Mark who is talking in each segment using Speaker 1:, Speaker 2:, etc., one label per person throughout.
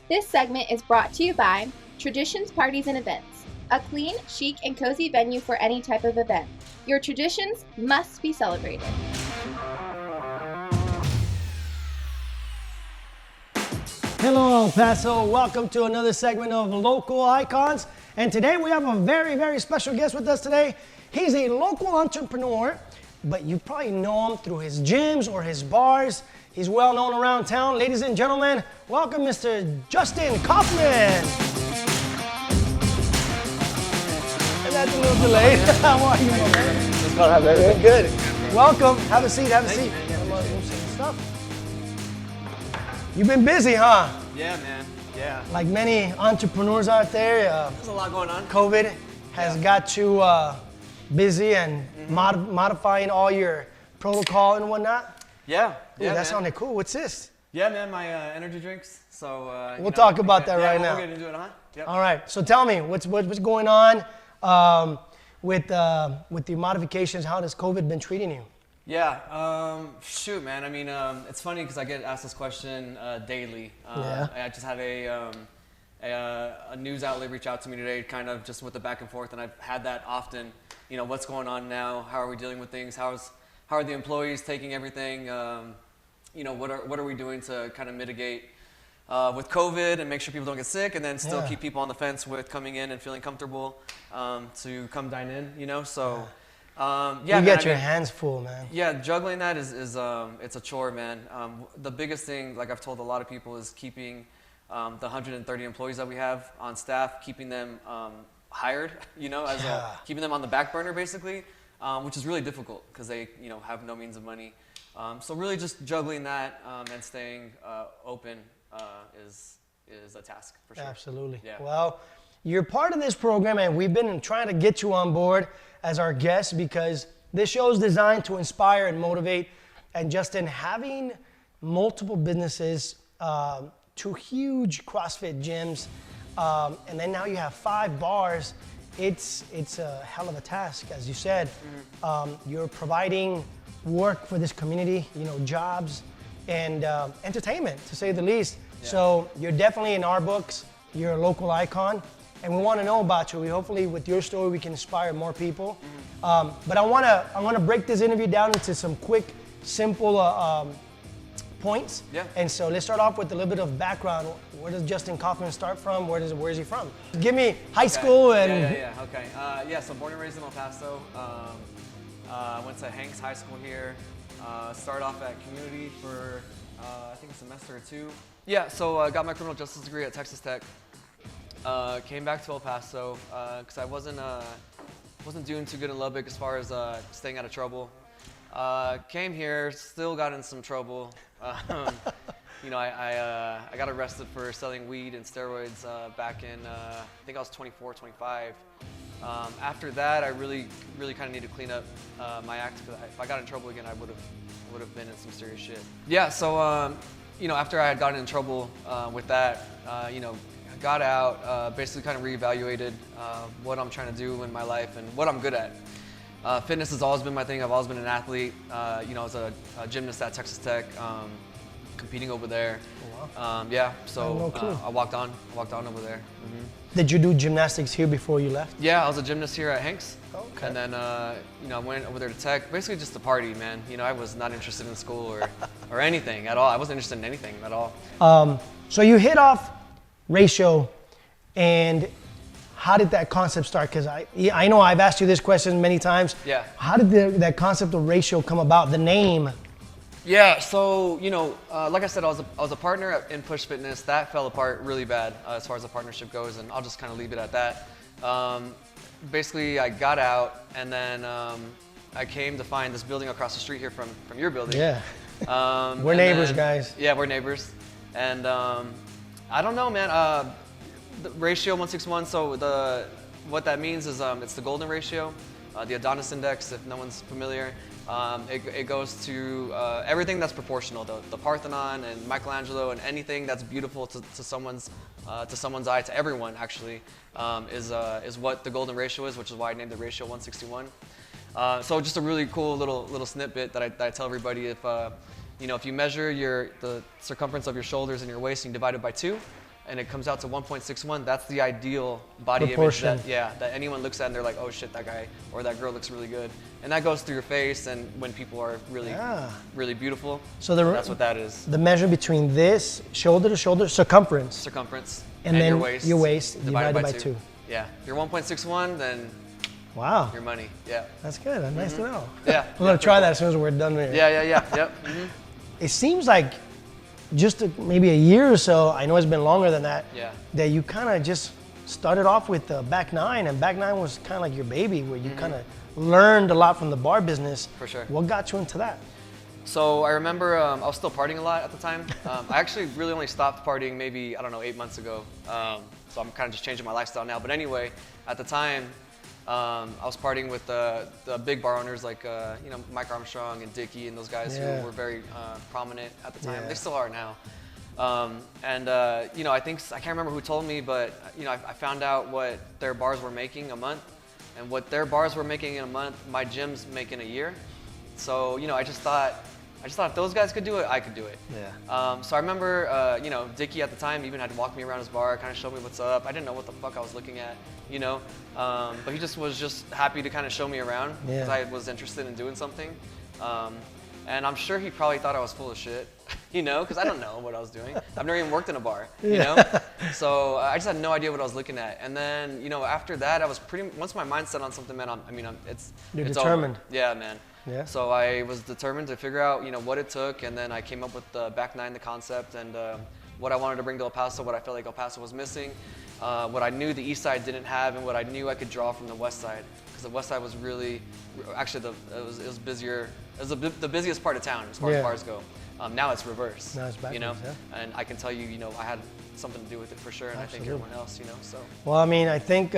Speaker 1: This segment is brought to you by Traditions Parties and Events, a clean, chic, and cozy venue for any type of event. Your traditions must be celebrated.
Speaker 2: Hello, El Paso. Welcome to another segment of Local Icons. And today we have a very, very special guest with us today. He's a local entrepreneur, but you probably know him through his gyms or his bars. He's well known around town. Ladies and gentlemen, welcome Mr. Justin Kaufman. And that's a little delayed. How are you, my man? Good. Welcome. Have a seat. Have a seat. You've been busy, huh?
Speaker 3: Yeah, man. Yeah.
Speaker 2: Like many entrepreneurs out there,
Speaker 3: There's a lot going on.
Speaker 2: COVID has got you busy and modifying all your protocol and whatnot.
Speaker 3: Yeah.
Speaker 2: Ooh,
Speaker 3: yeah,
Speaker 2: that
Speaker 3: man.
Speaker 2: sounded cool. What's this?
Speaker 3: Yeah, man. My energy drinks. So
Speaker 2: We'll talk about that right now.
Speaker 3: We'll get into it, huh? Yep.
Speaker 2: All right. So tell me, what's going on with the modifications? How has COVID been treating you?
Speaker 3: Yeah. Shoot, man. I mean, it's funny because I get asked this question daily. I just had a news outlet reach out to me today, kind of just with the back and forth, and I've had that often. You know, what's going on now? How are we dealing with things? How are the employees taking everything? You know, what are we doing to kind of mitigate with COVID and make sure people don't get sick, and then still keep people on the fence with coming in and feeling comfortable to come dine in. You know, so.
Speaker 2: You get your hands full, man.
Speaker 3: Yeah, juggling that is it's a chore, man. The biggest thing, like I've told a lot of people, is keeping the 130 employees that we have on staff, keeping them hired, you know, keeping them on the back burner, basically, which is really difficult because they, you know, have no means of money. So really just juggling that and staying open is a task, for sure.
Speaker 2: Absolutely.
Speaker 3: Yeah.
Speaker 2: Well, you're part of this program, and we've been trying to get you on board as our guest because this show is designed to inspire and motivate. And Justin, having multiple businesses, 2 huge CrossFit gyms, and then now you have 5 bars, it's a hell of a task, as you said. You're providing work for this community, you know, jobs and entertainment, to say the least.
Speaker 3: Yeah.
Speaker 2: So you're definitely in our books. You're a local icon. And we want to know about you. Hopefully, with your story, we can inspire more people. But I want to break this interview down into some quick, simple points.
Speaker 3: Yeah.
Speaker 2: And so let's start off with a little bit of background. Where does Justin Kaufman start from? Where is he from? Give me high school and.
Speaker 3: Okay. So born and raised in El Paso. Went to Hanks High School here. Started off at Community for I think a semester or 2. Yeah. So I got my criminal justice degree at Texas Tech. Came back to El Paso because I wasn't doing too good in Lubbock as far as staying out of trouble. Came here, still got in some trouble. You know, I got arrested for selling weed and steroids back in I think I was 24, 25. After that, I really kind of need to clean up my act because if I got in trouble again, I would have been in some serious shit. Yeah. So you know, after I had gotten in trouble with that, you know. Got out, basically kind of reevaluated what I'm trying to do in my life and what I'm good at. Fitness has always been my thing. I've always been an athlete. You know, I was a gymnast at Texas Tech, competing over there.
Speaker 2: Oh, wow.
Speaker 3: Yeah, so
Speaker 2: I had no clue.
Speaker 3: I walked on over there.
Speaker 2: Did you do gymnastics here before you left?
Speaker 3: Yeah, I was a gymnast here at Hanks.
Speaker 2: Okay.
Speaker 3: And then, you know, I went over there to Tech, basically just to party, man. You know, I was not interested in school or anything at all. I wasn't interested in anything at all.
Speaker 2: So you hit off ratio, and how did that concept start? Because I know I've asked you this question many times.
Speaker 3: Yeah.
Speaker 2: How did that concept of ratio come about, the name?
Speaker 3: Yeah, so, you know, like I said, I was a partner in Push Fitness. That fell apart really bad as far as the partnership goes, and I'll just kind of leave it at that. Basically, I got out, and then I came to find this building across the street here from your building.
Speaker 2: Yeah. We're neighbors, guys.
Speaker 3: Yeah, we're neighbors. And I don't know, man. The ratio 161. So what that means is it's the golden ratio, the Adonis index. If no one's familiar, it goes to everything that's proportional. The Parthenon and Michelangelo and anything that's beautiful to someone's eye, to everyone actually, is what the golden ratio is, which is why I named the ratio 161. So just a really cool little snippet that I tell everybody. If you measure the circumference of your shoulders and your waist and you divide it by 2, and it comes out to 1.61, that's the ideal body
Speaker 2: Proportion.
Speaker 3: image that anyone looks at and they're like, oh shit, that guy or that girl looks really good. And that goes through your face, and when people are really, really beautiful,
Speaker 2: So
Speaker 3: that's what that is.
Speaker 2: The measure between this shoulder to shoulder circumference,
Speaker 3: And
Speaker 2: then
Speaker 3: your waist
Speaker 2: divided by 2.
Speaker 3: Yeah, if you're 1.61, then
Speaker 2: Wow.
Speaker 3: your money. Yeah.
Speaker 2: That's good. That's nice to know.
Speaker 3: Yeah.
Speaker 2: I'm going to try that as soon as we're done here.
Speaker 3: Yeah. Yep.
Speaker 2: It seems like just maybe a year or so, I know it's been longer than that, that you kind of just started off with the back 9, and back 9 was kind of like your baby, where you kind of learned a lot from the bar business.
Speaker 3: For sure.
Speaker 2: What got you into that?
Speaker 3: So I remember I was still partying a lot at the time. I actually really only stopped partying maybe, 8 months ago. So I'm kind of just changing my lifestyle now. But anyway, at the time, I was partying with the big bar owners like Mike Armstrong and Dickie and those guys who were very prominent at the time. They still are now. I think, I can't remember who told me, but I found out what their bars were making a month, and what their bars were making in a month, my gym's making a year. So I just thought if those guys could do it, I could do it.
Speaker 2: Yeah.
Speaker 3: So I remember, Dickie at the time even had to walk me around his bar, kind of show me what's up. I didn't know what the fuck I was looking at, but he just was happy to kind of show me around because I was interested in doing something. And I'm sure he probably thought I was full of shit, because I don't know what I was doing. I've never even worked in a bar, So I just had no idea what I was looking at. And then, after that, I was once my mind's set on something, man, it's
Speaker 2: determined.
Speaker 3: Over. Yeah, man.
Speaker 2: Yeah.
Speaker 3: So I was determined to figure out, what it took, and then I came up with the back 9, the concept, and what I wanted to bring to El Paso, what I felt like El Paso was missing, what I knew the east side didn't have, and what I knew I could draw from the west side, because the west side was really, actually, it was busier. It was the busiest part of town as far as bars go. Now it's reverse.
Speaker 2: Now it's backwards,
Speaker 3: and I can tell you, I had something to do with it for sure, and
Speaker 2: Absolutely.
Speaker 3: I think everyone else, so.
Speaker 2: Well, I think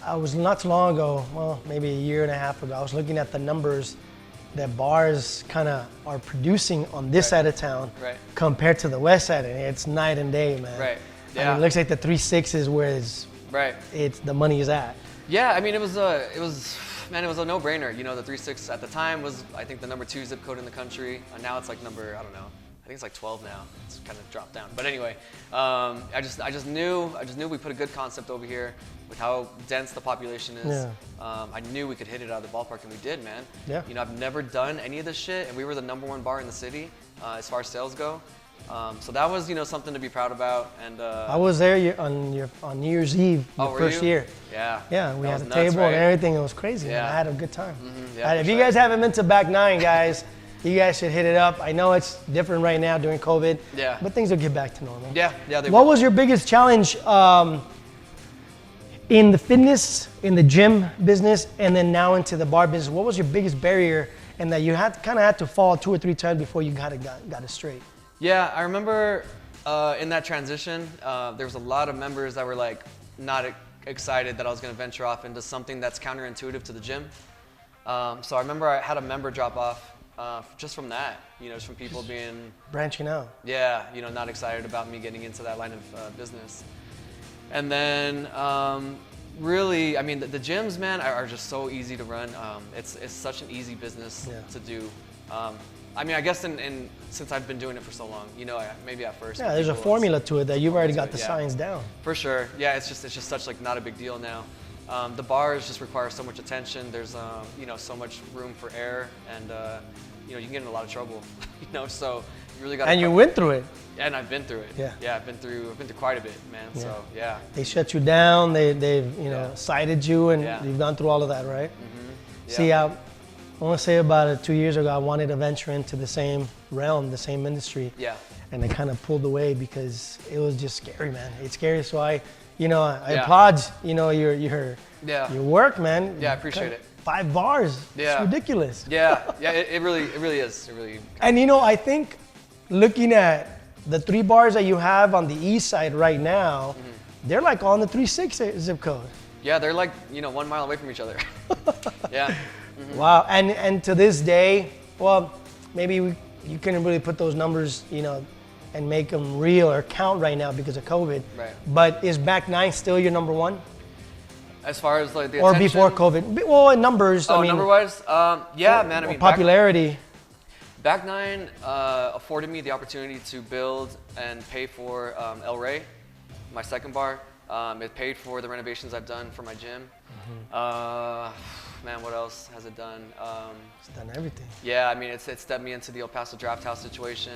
Speaker 2: I was not too long ago, well, maybe a year and a half ago, I was looking at the numbers that bars kind of are producing on this side of town compared to the west side, and it's night and day, man.
Speaker 3: Right. Yeah.
Speaker 2: And it looks like the 3.6 is where it's the money is at.
Speaker 3: Yeah, it was a no-brainer. The 3.6 at the time was, I think, the number 2 zip code in the country. Now it's like number, I don't know. I think it's like 12 now. It's kind of dropped down. But anyway, I just knew we put a good concept over here with how dense the population is.
Speaker 2: Yeah.
Speaker 3: I knew we could hit it out of the ballpark, and we did, man.
Speaker 2: Yeah.
Speaker 3: I've never done any of this shit, and we were the number 1 bar in the city as far as sales go. So that was, something to be proud about. And
Speaker 2: I was there on New Year's Eve, the first year.
Speaker 3: Yeah.
Speaker 2: Yeah, we had a
Speaker 3: nuts,
Speaker 2: table
Speaker 3: right?
Speaker 2: and everything. It was crazy.
Speaker 3: Yeah.
Speaker 2: Man. I had a good time.
Speaker 3: Yeah,
Speaker 2: And if you guys haven't been to Back 9, guys, you guys should hit it up. I know it's different right now during COVID.
Speaker 3: Yeah.
Speaker 2: But things will get back to normal.
Speaker 3: Yeah.
Speaker 2: What was your biggest challenge in the fitness, in the gym business, and then now into the bar business? What was your biggest barrier, and that you had to fall 2 or 3 times before you got it straight?
Speaker 3: Yeah, I remember in that transition, there was a lot of members that were like not excited that I was going to venture off into something that's counterintuitive to the gym. So I remember I had a member drop off just from that, just from people being
Speaker 2: branching out.
Speaker 3: Yeah, not excited about me getting into that line of business. And then really, the gyms, man, are just so easy to run. It's such an easy business to do. I guess since I've been doing it for so long, maybe at first.
Speaker 2: Yeah, there's a formula to it that you've already got the science down.
Speaker 3: For sure. Yeah, it's just such like not a big deal now. The bars just require so much attention. There's so much room for error, and you can get in a lot of trouble. So you really got.
Speaker 2: And you went through it.
Speaker 3: And I've been through it.
Speaker 2: Yeah.
Speaker 3: Yeah, I've been through quite a bit, man.
Speaker 2: Yeah.
Speaker 3: So yeah.
Speaker 2: They shut you down. They've cited you, and you've gone through all of that, right?
Speaker 3: Mm-hmm. Yeah.
Speaker 2: See, I want to say about 2 years ago, I wanted to venture into the same realm, the same industry.
Speaker 3: Yeah.
Speaker 2: And I kind of pulled away because it was just scary, man. It's scary. So I applaud, your work, man.
Speaker 3: Yeah, I appreciate it.
Speaker 2: 5 bars.
Speaker 3: Yeah.
Speaker 2: It's ridiculous.
Speaker 3: Yeah. Yeah. It really is. It really.
Speaker 2: And I think looking at the 3 bars that you have on the east side right now, they're like on the 3.6 zip code.
Speaker 3: Yeah, they're like 1 mile away from each other. Yeah. Mm-hmm.
Speaker 2: Wow. And to this day, well, maybe you couldn't really put those numbers, and make them real or count right now because of COVID.
Speaker 3: Right.
Speaker 2: But is Back 9 still your number 1?
Speaker 3: As far as like the
Speaker 2: or
Speaker 3: attention?
Speaker 2: Before COVID? Well, in numbers.
Speaker 3: Oh, number-wise? Yeah, man.
Speaker 2: Popularity.
Speaker 3: Back Nine afforded me the opportunity to build and pay for El Rey, my second bar. It paid for the renovations I've done for my gym. Man, what else has it done?
Speaker 2: It's done everything.
Speaker 3: Yeah, I mean, it stepped me into the El Paso Draft House situation.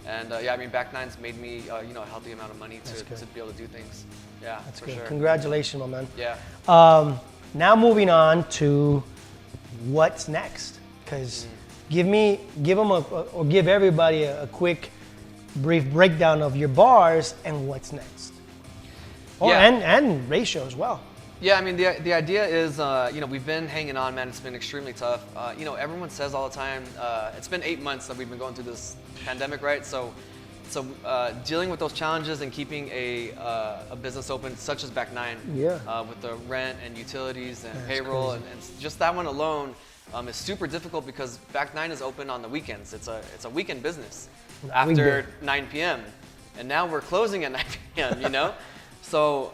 Speaker 3: And yeah, I mean, Back Nine's made me, you know, a healthy amount of money to be able to do things. Yeah,
Speaker 2: That's
Speaker 3: for
Speaker 2: good.
Speaker 3: sure.
Speaker 2: Congratulations, my man.
Speaker 3: Yeah.
Speaker 2: Now moving on to what's next, because give everybody a quick, brief breakdown of your bars and what's next. Oh,
Speaker 3: Yeah.
Speaker 2: and ratio as well.
Speaker 3: Yeah, I mean, the idea is, you know, we've been hanging on, man. It's been extremely tough. You know, everyone says all the time, it's been 8 months that we've been going through this pandemic, right? So dealing with those challenges and keeping a business open, such as Back Nine, with the rent and utilities and payroll, and just that one alone is super difficult because Back Nine is open on the weekends. It's a weekend business after 9 p.m. And now we're closing at 9 p.m., you know? So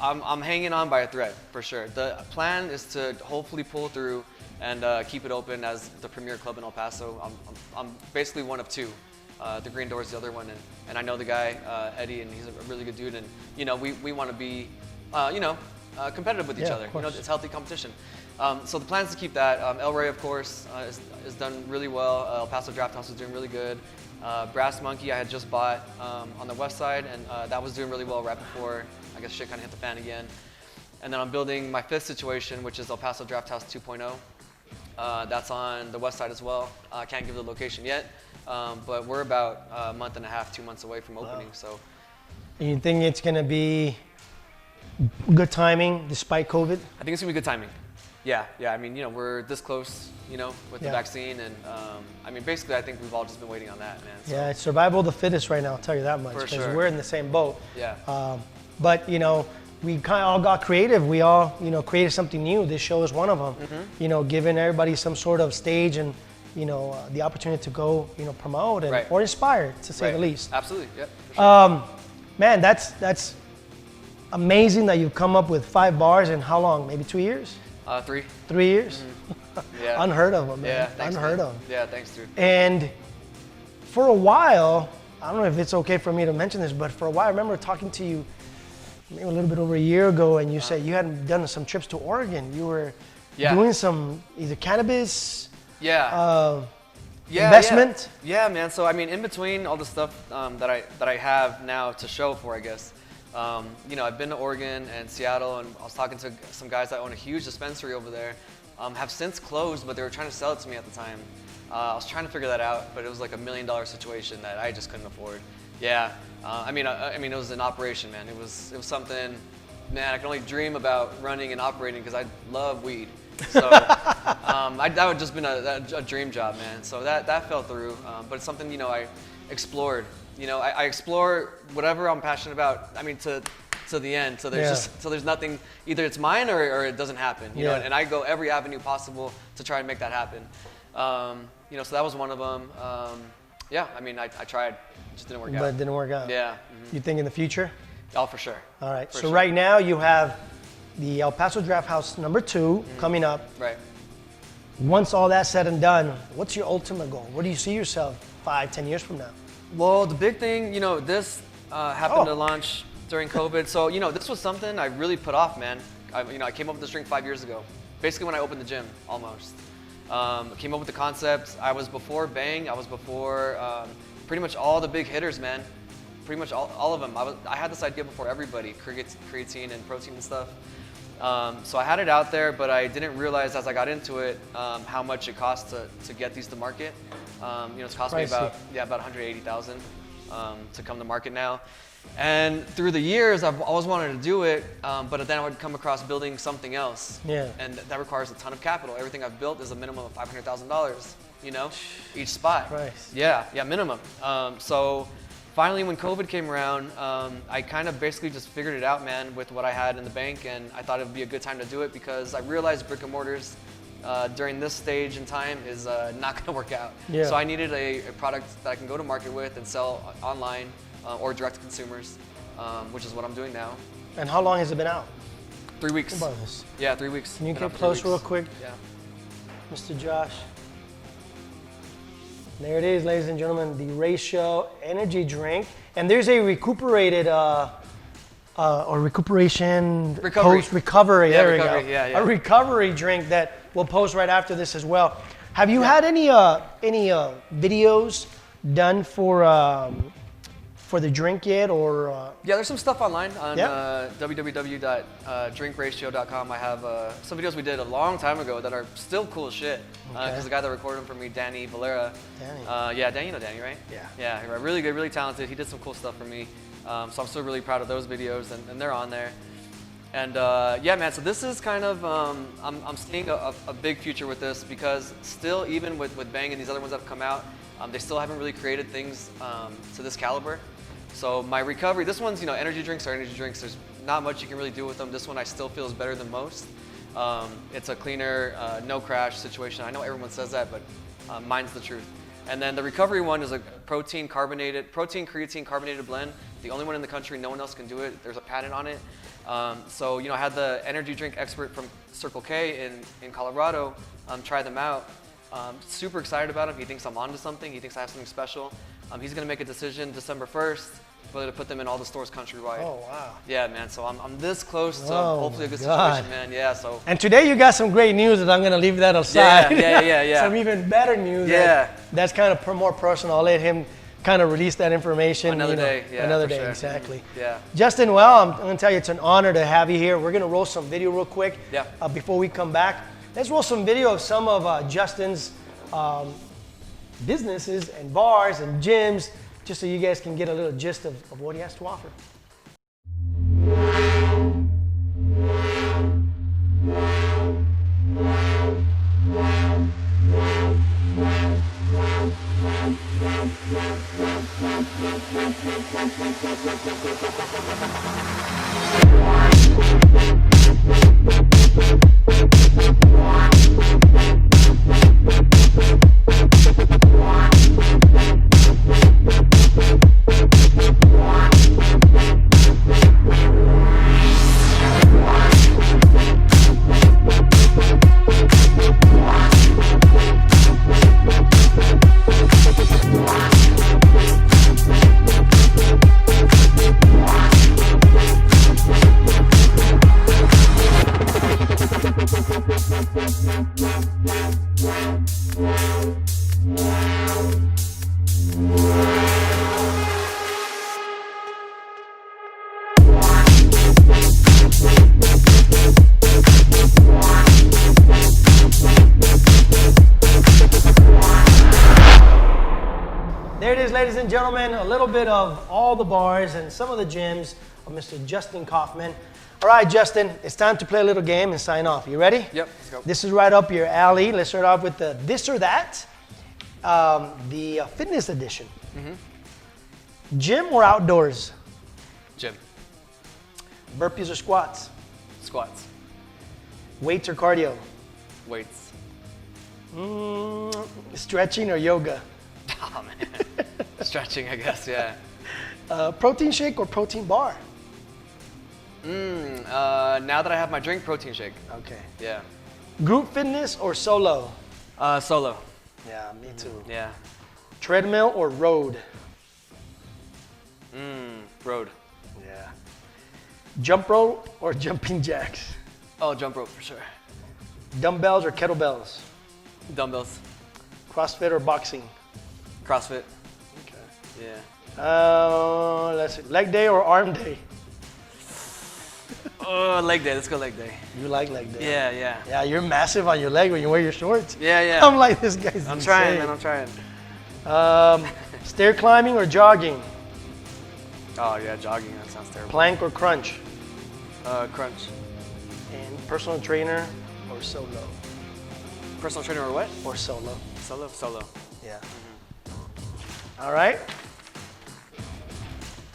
Speaker 3: I'm hanging on by a thread for sure. The plan is to hopefully pull through and keep it open as the premier club in El Paso. I'm basically one of two. The Green Door is the other one, and I know the guy, Eddie, and he's a really good dude. And you know, we want to be, you know, competitive with each other. You know, it's healthy competition. So the plan is to keep that. El Rey, of course, is done really well. El Paso Draft House is doing really good. Brass Monkey I had just bought on the west side, and that was doing really well right before, I guess, shit kind of hit the fan again. And then I'm building my fifth situation, which is El Paso Draft House 2.0. That's on the west side as well. I can't give the location yet, but we're about a month and a half, 2 months away from opening. So,
Speaker 2: And you think it's going to be good timing despite COVID?
Speaker 3: I think it's gonna be good timing. Yeah. I mean, you know, we're this close, you know, with the vaccine, and I mean, basically, I think we've all just been waiting on that, man. So.
Speaker 2: Yeah, it's survival of the fittest right now. I'll tell you that much,
Speaker 3: For
Speaker 2: because
Speaker 3: sure.
Speaker 2: we're in the same boat.
Speaker 3: Yeah.
Speaker 2: But you know, we kind of all got creative. We all, you know, created something new. This show is one of them. You know, giving everybody some sort of stage and, you know, the opportunity to go, you know, promote and or inspire, to say the least.
Speaker 3: Absolutely. Yep. For sure.
Speaker 2: Man, that's amazing that you've come up with 5 bars in how long? Maybe 2 years?
Speaker 3: 3.
Speaker 2: 3 years?
Speaker 3: Yeah.
Speaker 2: Unheard of, man.
Speaker 3: Yeah. Thanks,
Speaker 2: Unheard
Speaker 3: man.
Speaker 2: of.
Speaker 3: Yeah. Thanks, dude.
Speaker 2: And for a while, I don't know if it's okay for me to mention this, but for a while, I remember talking to you maybe a little bit over a year ago, and you said you had done some trips to Oregon. You were doing some either cannabis investment.
Speaker 3: Yeah, man. So I mean, in between all the stuff that I have now to show for, I guess, you know, I've been to Oregon and Seattle, and I was talking to some guys that own a huge dispensary over there. Have since closed, but they were trying to sell it to me at the time. I was trying to figure that out, but it was like $1 million situation that I just couldn't afford. Yeah, I mean, it was an operation, man. It was something, man. I can only dream about running and operating because I love weed. So that would have just been a dream job, man. So that fell through, but it's something, you know, I explored. You know, I explore whatever I'm passionate about. I mean, to the end. So there's nothing. Either it's mine or it doesn't happen. You know, and I go every avenue possible to try and make that happen. You know, so that was one of them. Yeah, I mean, I tried, it just didn't work out.
Speaker 2: But it didn't work out.
Speaker 3: Yeah.
Speaker 2: You think in the future?
Speaker 3: Oh, for sure.
Speaker 2: All right.
Speaker 3: For
Speaker 2: So
Speaker 3: sure.
Speaker 2: right now you have the El Paso Draft House #2 coming up.
Speaker 3: Right.
Speaker 2: Once all that's said and done, what's your ultimate goal? Where do you see yourself 5-10 years from now?
Speaker 3: Well, the big thing, you know, this happened to launch during COVID. So, you know, this was something I really put off, man. I came up with this drink 5 years ago. Basically when I opened the gym, almost. Came up with the concept. I was before Bang. I was before pretty much all the big hitters, man. Pretty much all of them. I had this idea before everybody, creatine and protein and stuff. So I had it out there, but I didn't realize as I got into it how much it costs to get these to market. You know, it's cost me about $180,000 to come to market now. And through the years, I've always wanted to do it, but then I would come across building something else.
Speaker 2: Yeah.
Speaker 3: And that requires a ton of capital. Everything I've built is a minimum of $500,000, you know, each spot.
Speaker 2: Christ.
Speaker 3: Yeah, minimum. So finally, when COVID came around, I kind of basically just figured it out, man, with what I had in the bank, and I thought it would be a good time to do it because I realized brick and mortars during this stage in time is not going to work out.
Speaker 2: Yeah.
Speaker 3: So I needed a product that I can go to market with and sell online or direct to consumers, which is what I'm doing now.
Speaker 2: And how long has it been out?
Speaker 3: 3 weeks.
Speaker 2: What about this?
Speaker 3: Yeah, 3 weeks.
Speaker 2: Can you
Speaker 3: Been
Speaker 2: get
Speaker 3: out for 3
Speaker 2: close real
Speaker 3: weeks.
Speaker 2: quick,
Speaker 3: Yeah.
Speaker 2: Mr. Josh? There it is, ladies and gentlemen, the Ratio energy drink. And there's a recuperated or recuperation recovery.
Speaker 3: Yeah,
Speaker 2: there
Speaker 3: recovery,
Speaker 2: we go.
Speaker 3: yeah.
Speaker 2: A recovery drink that we'll post right after this as well. Have you had any videos done for the drink yet, or?
Speaker 3: Yeah, there's some stuff online on www.drinkratio.com. I have some videos we did a long time ago that are still cool as shit. Because the guy that recorded them for me, Danny Valera.
Speaker 2: Danny.
Speaker 3: Danny, you know Danny, right?
Speaker 2: Yeah.
Speaker 3: Yeah, really good, really talented. He did some cool stuff for me. So I'm still really proud of those videos, and they're on there. And yeah, man, so this is kind of, I'm seeing a big future with this, because still, even with Bang and these other ones that have come out, they still haven't really created things to this caliber. So my recovery, this one's, energy drinks are energy drinks. There's not much you can really do with them. This one I still feel is better than most. It's a cleaner, no crash situation. I know everyone says that, but mine's the truth. And then the recovery one is a protein creatine carbonated blend. The only one in the country, no one else can do it. There's a patent on it. So, I had the energy drink expert from Circle K in Colorado try them out. Super excited about him. He thinks I'm onto something. He thinks I have something special. He's going to make a decision December 1st whether to put them in all the stores countrywide.
Speaker 2: Oh, wow.
Speaker 3: Yeah, man. So I'm this close to hopefully a good situation, man. Yeah, so.
Speaker 2: And today you got some great news that I'm going to leave that aside.
Speaker 3: Yeah.
Speaker 2: Some even better news. That's kind of more personal. I'll let him kind of release that information.
Speaker 3: Another day. Yeah,
Speaker 2: another day,
Speaker 3: sure.
Speaker 2: exactly.
Speaker 3: Yeah.
Speaker 2: Justin, well, I'm going to tell you, it's an honor to have you here. We're going to roll some video real quick before we come back. Let's roll some video of some of Justin's businesses and bars and gyms, just so you guys can get a little gist of what he has to offer. There it is, ladies and gentlemen, a little bit of all the bars and some of the gyms of Mr. Justin Kaufman. All right, Justin, it's time to play a little game and sign off. You ready?
Speaker 3: Yep, let's go.
Speaker 2: This is right up your alley. Let's start off with the this or that, the fitness edition. Mm-hmm. Gym or outdoors?
Speaker 3: Gym.
Speaker 2: Burpees or squats?
Speaker 3: Squats.
Speaker 2: Weights or cardio?
Speaker 3: Weights.
Speaker 2: Stretching or yoga?
Speaker 3: Oh, man. Stretching, I guess, yeah.
Speaker 2: Protein shake or protein bar?
Speaker 3: Now that I have my drink, protein shake.
Speaker 2: Okay.
Speaker 3: Yeah.
Speaker 2: Group fitness or solo?
Speaker 3: Solo.
Speaker 2: Yeah, me too.
Speaker 3: Yeah.
Speaker 2: Treadmill or road?
Speaker 3: Road.
Speaker 2: Yeah. Jump rope or jumping jacks?
Speaker 3: Oh, jump rope for sure.
Speaker 2: Dumbbells or kettlebells?
Speaker 3: Dumbbells.
Speaker 2: CrossFit or boxing?
Speaker 3: CrossFit.
Speaker 2: Okay.
Speaker 3: Yeah.
Speaker 2: Let's see. Leg day or arm day?
Speaker 3: Oh, leg day. Let's go leg day.
Speaker 2: You like leg day?
Speaker 3: Yeah.
Speaker 2: Yeah, you're massive on your leg when you wear your shorts.
Speaker 3: Yeah.
Speaker 2: I'm like, this guy's
Speaker 3: I'm
Speaker 2: insane.
Speaker 3: trying, man. I'm trying.
Speaker 2: Stair climbing or jogging?
Speaker 3: Oh, yeah, jogging. That sounds terrible.
Speaker 2: Plank or crunch?
Speaker 3: Crunch.
Speaker 2: And personal trainer or solo?
Speaker 3: Personal trainer or what?
Speaker 2: Or solo.
Speaker 3: Solo.
Speaker 2: Yeah. All right.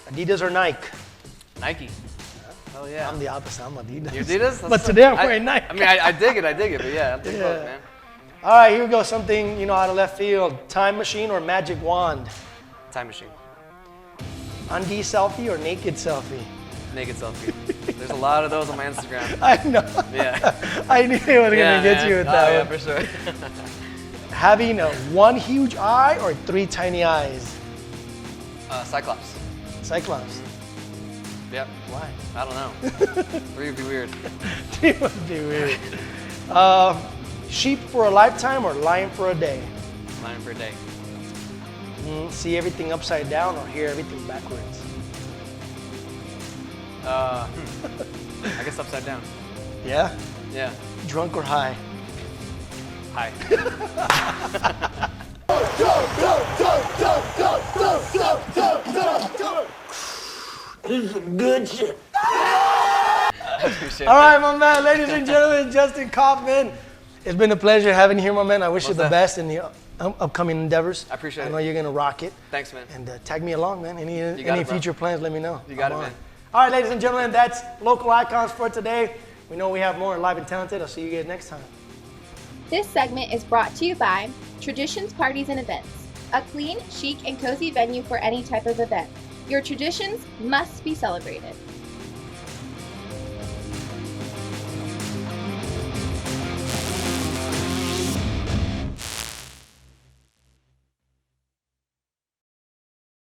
Speaker 2: Adidas or Nike?
Speaker 3: Nike. Oh, yeah.
Speaker 2: I'm the opposite. I'm Adidas.
Speaker 3: You Adidas?
Speaker 2: But today I'm wearing Nike.
Speaker 3: I mean, I dig it, but yeah, I'm thinking both, man.
Speaker 2: All right, here we go. Something, out of left field. Time machine or magic wand?
Speaker 3: Time machine.
Speaker 2: Undie selfie or naked selfie?
Speaker 3: Naked selfie. There's a lot of those on my Instagram.
Speaker 2: I know.
Speaker 3: Yeah.
Speaker 2: I knew I was going to get you with that
Speaker 3: yeah,
Speaker 2: one.
Speaker 3: for sure.
Speaker 2: Having one huge eye or three tiny eyes?
Speaker 3: Cyclops.
Speaker 2: Cyclops.
Speaker 3: Yep.
Speaker 2: Why?
Speaker 3: I don't know. 3 would be weird.
Speaker 2: It would be weird. Sheep for a lifetime or lion for a day?
Speaker 3: Lion for a day.
Speaker 2: See everything upside down or hear everything backwards?
Speaker 3: I guess upside down.
Speaker 2: Yeah?
Speaker 3: Yeah.
Speaker 2: Drunk or high?
Speaker 3: Hi.
Speaker 2: This is some good shit.
Speaker 3: I appreciate
Speaker 2: All right, my man, ladies and gentlemen, Justin Kaufman. It's been a pleasure having you here, my man. I wish you the best in the upcoming endeavors.
Speaker 3: I appreciate it.
Speaker 2: I know you're gonna rock it.
Speaker 3: Thanks, man.
Speaker 2: And tag me along, man. Any
Speaker 3: it,
Speaker 2: future plans, let me know.
Speaker 3: You got
Speaker 2: I'm
Speaker 3: it,
Speaker 2: on.
Speaker 3: man.
Speaker 2: All right, ladies and gentlemen, that's Local Icons for today. We know we have more live and talented. I'll see you guys next time.
Speaker 1: This segment is brought to you by Traditions, Parties, and Events, a clean, chic, and cozy venue for any type of event. Your traditions must be celebrated.